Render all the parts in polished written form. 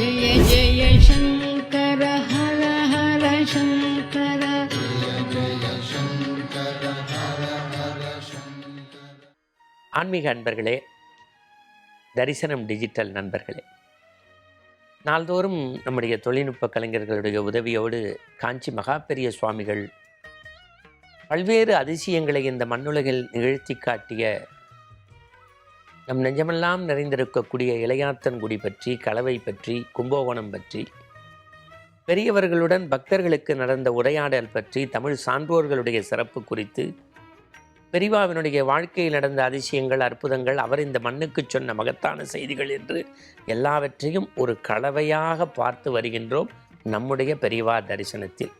ஜய ஜய சங்கர ஹர ஹர சங்கர ஆன்மீக அன்பர்களே, தரிசனம் டிஜிட்டல் நண்பர்களே, நாள்தோறும் நம்முடைய தொழில்நுட்ப கலைஞர்களுடைய உதவியோடு காஞ்சி மகாபெரிய சுவாமிகள் பல்வேறு அதிசயங்களை இந்த மண்ணுலகில் நிகழ்த்தி காட்டிய நம் நெஞ்சமெல்லாம் நிறைந்திருக்கக்கூடிய இளையாத்தன்குடி பற்றி, கலவை பற்றி, கும்பகோணம் பற்றி, பெரியவர்களுடன் பக்தர்களுக்கு நடந்த உரையாடல் பற்றி, தமிழ் சான்றோர்களுடைய சிறப்பு குறித்து, பெரியவாவினுடைய வாழ்க்கையில் நடந்த அதிசயங்கள், அற்புதங்கள், அவர் இந்த மண்ணுக்கு சொன்ன மகத்தான செய்திகள் என்று எல்லாவற்றையும் ஒரு கலவையாக பார்த்து வருகின்றோம் நம்முடைய பெரியவா தரிசனத்தில்.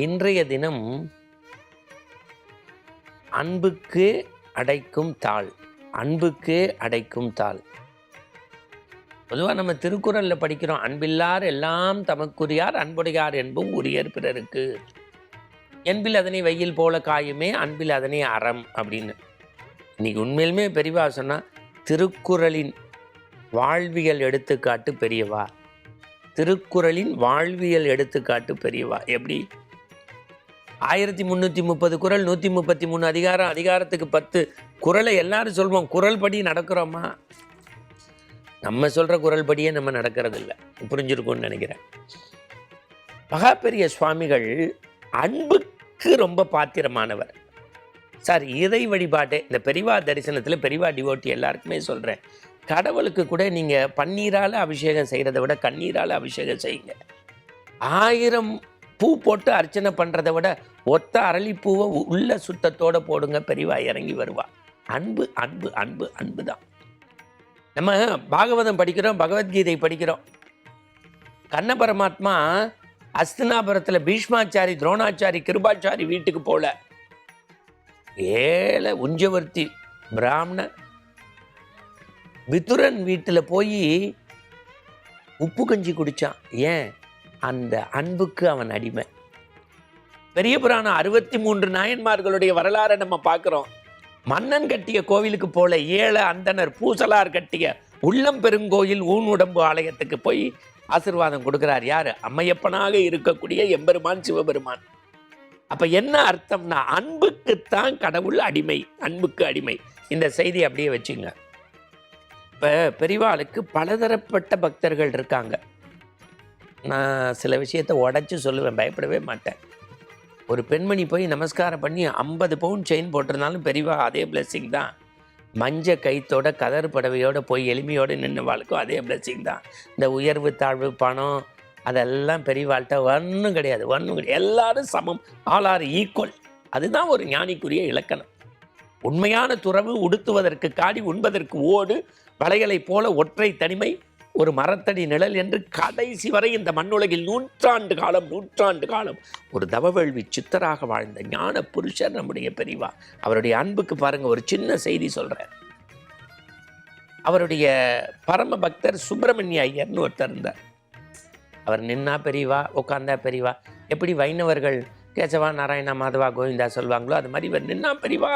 இன்றைய தினம் அன்புக்கு அடைக்கும் தாள், அன்புக்கு அடைக்கும் தாள். பொதுவாக நம்ம திருக்குறளில் படிக்கிறோம், அன்பில்லார் எல்லாம் தமக்குரியார், அன்புடையார் என்பும் உரியர் பிறருக்கு. என்பில் அதனை வெயில் போல காயுமே, அன்பில் அதனை அறம் அப்படின்னு. இன்னைக்கு உண்மையிலுமே பெரியவா சொன்னால் திருக்குறளின் வாழ்வியல் எடுத்துக்காட்டு பெரியவா. திருக்குறளின் வாழ்வியல் எடுத்துக்காட்டு பெரியவா. எப்படி? 1330 குறள், 133 அதிகாரம், அதிகாரத்துக்கு 10 குறளை எல்லாரும் சொல்வோம். குறள் படி நடக்கிறோமா? நம்ம சொல்கிற குறள் படியே நம்ம நடக்கிறதில்ல. புரிஞ்சிருக்கும்னு நினைக்கிறேன். மகாபெரிய சுவாமிகள் அன்புக்கு ரொம்ப பாத்திரமானவர். சார், இறை வழிபாட்டே இந்த பெரியவா தரிசனத்தில் பெரியவா டிவோட்டி எல்லாருக்குமே சொல்கிறேன், கடவுளுக்கு கூட நீங்கள் பன்னீரால் அபிஷேகம் செய்கிறத விட கண்ணீரால் அபிஷேகம் செய்யுங்க. 1000 பூ போட்டு அர்ச்சனை பண்ணுறதை விட ஒத்த அரளிப்பூவை உள்ள சுத்தத்தோடு போடுங்க, பெரியவா இறங்கி வருவா. அன்பு அன்பு அன்பு அன்பு தான். நம்ம பாகவதம் படிக்கிறோம், பகவத்கீதை படிக்கிறோம். கண்ண பரமாத்மா அஸ்தினாபுரத்தில் பீஷ்மாச்சாரி, துரோணாச்சாரி, கிருபாச்சாரி வீட்டுக்கு போல, ஏழை உஞ்சவர்த்தி பிராமண விதுரன் வீட்டில் போய் உப்பு கஞ்சி குடித்தான். ஏன்? அந்த அன்புக்கு அவன் அடிமை. பெரிய புராணம் 63 நாயன்மார்களுடைய வரலாறை நம்ம பார்க்குறோம். மன்னன் கட்டிய கோவிலுக்கு போல ஏழை அந்தனர் பூசலார் கட்டிய உள்ளம் பெருங்கோயில் ஊன் உடம்பு ஆலயத்துக்கு போய் ஆசீர்வாதம் கொடுக்கிறார். யார்? அம்மையப்பனாக இருக்கக்கூடிய எம்பெருமான் சிவபெருமான். அப்போ என்ன அர்த்தம்னா, அன்புக்குத்தான் கடவுள் அடிமை, அன்புக்கு அடிமை. இந்த செய்தி அப்படியே வச்சுங்க. இப்போ பெரியவாளுக்கு பலதரப்பட்ட பக்தர்கள் இருக்காங்க. நான் சில விஷயத்தை உடச்சி சொல்லுவேன், பயப்படவே மாட்டேன். ஒரு பெண்மணி போய் நமஸ்காரம் பண்ணி 50 பவுன் செயின் போட்டிருந்தாலும் பெரியவா அதே பிளெஸ்ஸிங் தான். மஞ்ச கைத்தோட கதர் படவையோடு போய் எளிமையோடு நின்றுவாளுக்கும் அதே பிளெஸ்ஸிங் தான். இந்த உயர்வு தாழ்வு பணம் அதெல்லாம் பெரியவாள்கிட்ட ஒன்றும் கிடையாது, ஒன்றும் கிடையாது. எல்லாரும் சமம், ஆல் ஆர் ஈக்குவல். அதுதான் ஒரு ஞானிக்குரிய இலக்கணம். உண்மையான துறவு உடுத்துவதற்கு காடி, உண்பதற்கு ஓடு, வளையலை போல ஒற்றை தனிமை, ஒரு மரத்தடி நிழல் என்று கடைசி வரை இந்த மண்ணுலகில் நூற்றாண்டு காலம் ஒரு தவவேள்வி சித்தராக வாழ்ந்த ஞான புருஷர் நம்முடைய பெரியவா. அவருடைய அன்புக்கு பாருங்க, ஒரு சின்ன செய்தி சொல்றேன். அவருடைய பரம பக்தர் சுப்பிரமணிய ஐயர்னு ஒருத்தர் இருந்தார். அவர் நின்னா பெரியவா, உட்கார்ந்தா பெரியவா. எப்படி வைணவர்கள் கேசவா, நாராயணா, மாதவா, கோவிந்தா சொல்லுவாங்களோ அது மாதிரி இவர் நின்னா பெரியவா,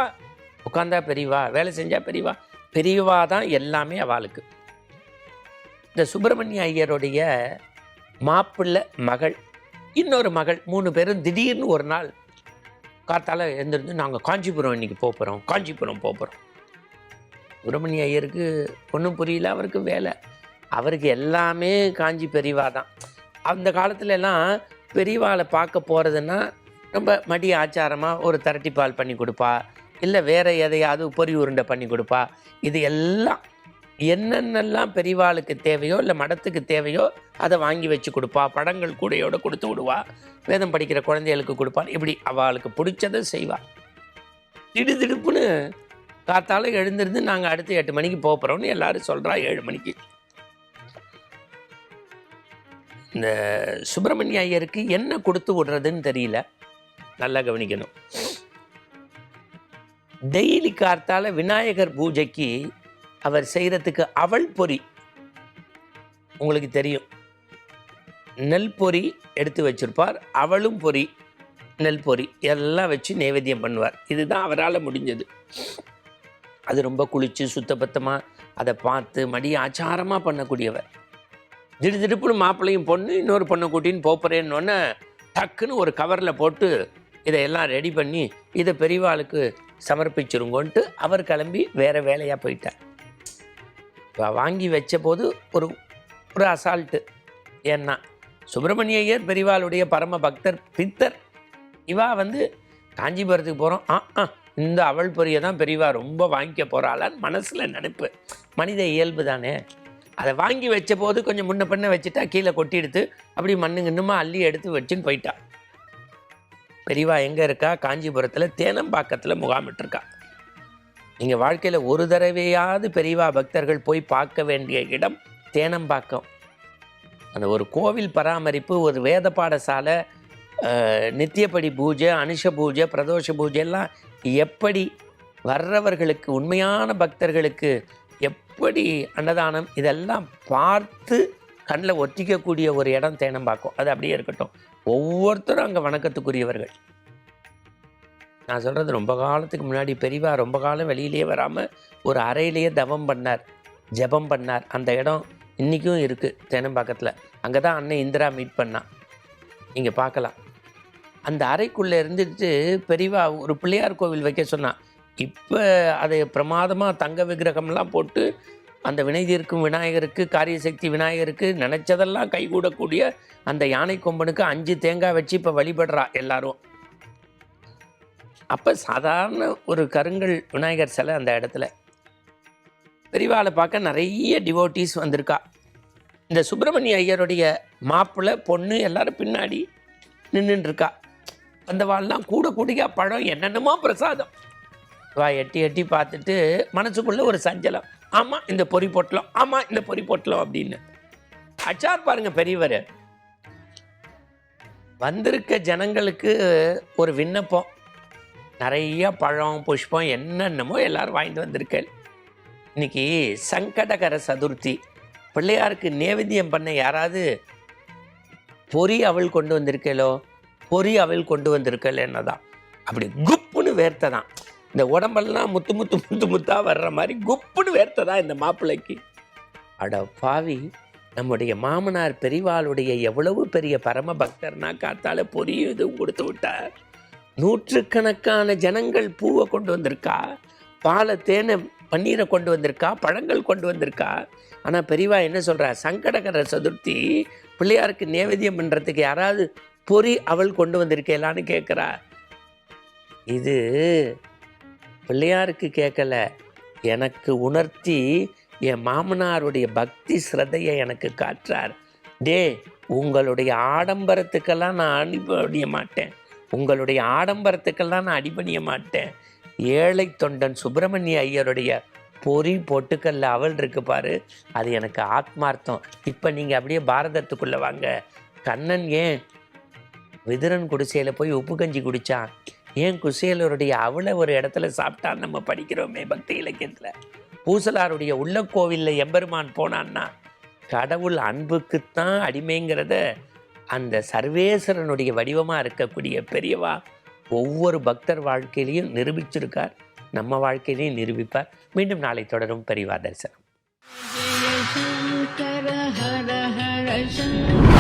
உட்கார்ந்தா பெரியவா, வேலை செஞ்சா பெரியவா. பெரியவா தான் எல்லாமே அவளுக்கு. இந்த சுப்பிரமணிய ஐயருடைய மாப்பிள்ளை மகள், இன்னொரு மகள், 3 பேரும் திடீர்னு ஒரு நாள் காத்தால எழுந்திருந்து நாங்கள் காஞ்சிபுரம் இன்னைக்கு போகிறோம், காஞ்சிபுரம் போகிறோம். சுப்பிரமணிய ஐயருக்கு ஒன்றும் புரியல, அவருக்கு வேலை, அவருக்கு எல்லாமே காஞ்சி பெரியவா தான். அந்த காலத்துல எல்லாம் பெரியவாளை பார்க்க போகிறதுன்னா ரொம்ப மடி ஆச்சாரமாக ஒரு திரட்டிப்பால் பண்ணி கொடுப்பா, இல்லை வேறு எதையாவது பொறி உருண்டை பண்ணி கொடுப்பா. இது எல்லாம் என்னென்னலாம் பெரியவாளுக்கு தேவையோ இல்லை மடத்துக்கு தேவையோ அதை வாங்கி வச்சு கொடுப்பா. படங்கள் கூடையோடு கொடுத்து விடுவா, வேதம் படிக்கிற குழந்தைகளுக்கு கொடுப்பாள். இப்படி அவளுக்கு பிடிச்சதை செய்வாள். திடுதிடுப்புன்னு காத்தால எழுந்திருந்து நாங்கள் அடுத்து 8 மணிக்கு போகிறோம்னு எல்லாரும் சொல்கிறா. 7 மணிக்கு இந்த சுப்பிரமணிய ஐயருக்கு என்ன கொடுத்து விடுறதுன்னு தெரியல. நல்லா கவனிக்கணும். டெய்லி காத்தால விநாயகர் பூஜைக்கு அவர் செய்கிறதுக்கு அவள் பொறி, உங்களுக்கு தெரியும், நெல் பொறி எடுத்து வச்சிருப்பார். அவளும் பொறி, நெல் பொறி எல்லாம் வச்சு நைவேத்தியம் பண்ணுவார். இதுதான் அவரால் முடிஞ்சது. அது ரொம்ப குளித்து சுத்தபத்தமாக அதை பார்த்து மடி ஆச்சாரமாக பண்ணக்கூடியவர். திடுதிடுப்புன்னு மாப்பிள்ளையும் பொண்ணு இன்னொரு பொண்ணை கூட்டின்னு போகிறேன்னொன்னே டக்குன்னு ஒரு கவரில் போட்டு இதையெல்லாம் ரெடி பண்ணி இதை பெரியவாளுக்கு சமர்ப்பிச்சிருங்கோன்ட்டு அவர் கிளம்பி வேறு வேலையாக போயிட்டார். வாங்கி வச்ச போது ஒரு ஒரு அசால்ட்டு. ஏன்னா சுப்பிரமணிய ஐயர் பெரியவாளுடைய பரம பக்தர் பித்தர். இவா காஞ்சிபுரத்துக்கு போகிறோம், இந்த அவள் பொரியை தான் பெரியவா ரொம்ப வாங்கிக்க போகிறாளான்னு மனசில் நினைப்பு. மனித இயல்பு தானே. அதை வாங்கி வச்ச போது கொஞ்சம் முன்ன பின்ன வச்சுட்டா கீழே கொட்டி எடுத்து அப்படி மண்ணுங்கன்னுமா அள்ளி எடுத்து வச்சுன்னு போயிட்டா. பெரியவா எங்கே இருக்கா? காஞ்சிபுரத்தில் தேனம்பாக்கத்தில் முகாமிட்டிருக்கா. நீங்கள் வாழ்க்கையில் ஒரு தடவையாவது பெரியவா பக்தர்கள் போய் பார்க்க வேண்டிய இடம் தேனம்பாக்கம். அந்த ஒரு கோவில் பராமரிப்பு, ஒரு வேத பாடசாலை, நித்தியப்படி பூஜை, அனுஷ பூஜை, பிரதோஷ பூஜை எல்லாம் எப்படி வர்றவர்களுக்கு, உண்மையான பக்தர்களுக்கு எப்படி அன்னதானம், இதெல்லாம் பார்த்து கண்ணில் ஒத்திக்கக்கூடிய ஒரு இடம் தேனம்பாக்கம். அது அப்படியே இருக்கட்டும். ஒவ்வொருத்தரும் அங்கே வணக்கத்துக்குரியவர்கள். நான் சொல்கிறது ரொம்ப காலத்துக்கு முன்னாடி பெரியவா ரொம்ப காலம் வெளியிலேயே வராமல் ஒரு அறையிலேயே தவம் பண்ணார், ஜபம் பண்ணார். அந்த இடம் இன்றைக்கும் இருக்குது தேனம்பாக்கத்தில். அங்கே தான் அண்ணன் இந்திரா மீட் பண்ணான். நீங்கள் பார்க்கலாம். அந்த அறைக்குள்ளே இருந்துட்டு பெரியவா ஒரு பிள்ளையார் கோவில் வைக்க சொன்னான். இப்போ அதை பிரமாதமாக தங்க விக்கிரகம்லாம் போட்டு அந்த வினை தீர்க்கும் விநாயகருக்கு, காரியசக்தி விநாயகருக்கு நினச்சதெல்லாம் கைகூடக்கூடிய அந்த யானை கொம்பனுக்கு 5 தேங்காய் வச்சு இப்போ வழிபடுறா எல்லாரும். அப்போ சாதாரண ஒரு கருங்கல் விநாயகர் சிலை அந்த இடத்துல. பெரியவாளை பார்க்க நிறைய டிவோட்டீஸ் வந்திருக்கா. இந்த சுப்பிரமணிய ஐயருடைய மாப்பிள்ளை பொண்ணு எல்லாரும் பின்னாடி நின்றுட்டுருக்கா. அந்த வாழ்லாம் கூட கூடியா பழம், என்னென்னமோ பிரசாதம். வா எட்டி எட்டி பார்த்துட்டு மனசுக்குள்ளே ஒரு சஞ்சலம். ஆமாம் இந்த பொறி பொட்டலம், ஆமாம் இந்த பொறி பொட்டலம் அப்படின்னு அச்சார் பாருங்க பெரியவர். வந்திருக்க ஜனங்களுக்கு ஒரு விண்ணப்பம். நிறைய பழம், புஷ்பம், என்னென்னமோ எல்லாரும் வாங்கிட்டு வந்திருக்கேன். இன்னைக்கு சங்கடகர சதுர்த்தி. பிள்ளையாருக்கு நேவேத்தியம் பண்ண யாராவது பொறி அவள் கொண்டு வந்திருக்கலோ, பொறி அவள் கொண்டு வந்திருக்கலன்னு தான் அப்படி குப்புன்னு வேர்த்ததான். இந்த உடம்பெல்லாம் முத்து முத்து முத்து முத்தா வர்ற மாதிரி குப்புன்னு வேர்த்ததான் இந்த மாப்பிள்ளைக்கு. அட பாவி, நம்முடைய மாமனார் பெரியவாளுடைய எவ்வளவு பெரிய பரம பக்தர்னா காத்தால பொரியும் இதுவும் கொடுத்து விட்டார். நூற்றுக்கணக்கான ஜனங்கள் பூவை கொண்டு வந்திருக்கா, பாலை, தேனை, பன்னீரை கொண்டு வந்திருக்கா, பழங்கள் கொண்டு வந்திருக்கா. ஆனால் பெரியவா என்ன சொல்கிறா? சங்கடகர சதுர்த்தி பிள்ளையாருக்கு நேவேத்தியம் பண்ணுறதுக்கு யாராவது பொறி அவள் கொண்டு வந்திருக்கலான்னு கேட்குறா. இது பிள்ளையாருக்கு கேட்கல, எனக்கு உணர்த்தி என் மாமனாருடைய பக்தி ஸ்ரத்தையை எனக்கு காட்டுறார். டே, உங்களுடைய ஆடம்பரத்துக்கெல்லாம் நான் அடிபணிய மாட்டேன், உங்களுடைய ஆடம்பரத்துக்கெல்லாம் நான் அடிபணிய மாட்டேன். ஏழை தொண்டன் சுப்பிரமணிய ஐயருடைய பொறி பொட்டுக்கல்ல அவள் இருக்கு பாரு, அது எனக்கு ஆத்மார்த்தம். இப்போ நீங்கள் அப்படியே பாரதத்துக்குள்ளே வாங்க. கண்ணன் ஏன் விதுரன் குடிசையில் போய் உப்பு கஞ்சி குடித்தான்? ஏன் குசேலருடைய அவளை ஒரு இடத்துல சாப்பிட்டான்னு நம்ம படிக்கிறோமே பக்தி இலக்கியத்தில். பூசலாருடைய உள்ள கோவிலில் எம்பெருமான் போனான்னா கடவுள் அன்புக்குத்தான் அடிமைங்கிறத அந்த சர்வேஸ்வரனுடைய வடிவமாக இருக்கக்கூடிய பெரியவா ஒவ்வொரு பக்தர் வாழ்க்கையிலையும் நிரூபிச்சிருக்கார். நம்ம வாழ்க்கையிலையும் நிரூபிப்பார். மீண்டும் நாளை தொடரும் பெரியவா தரிசனம். ஜெய சங்கர ஹர ஹர சங்கர.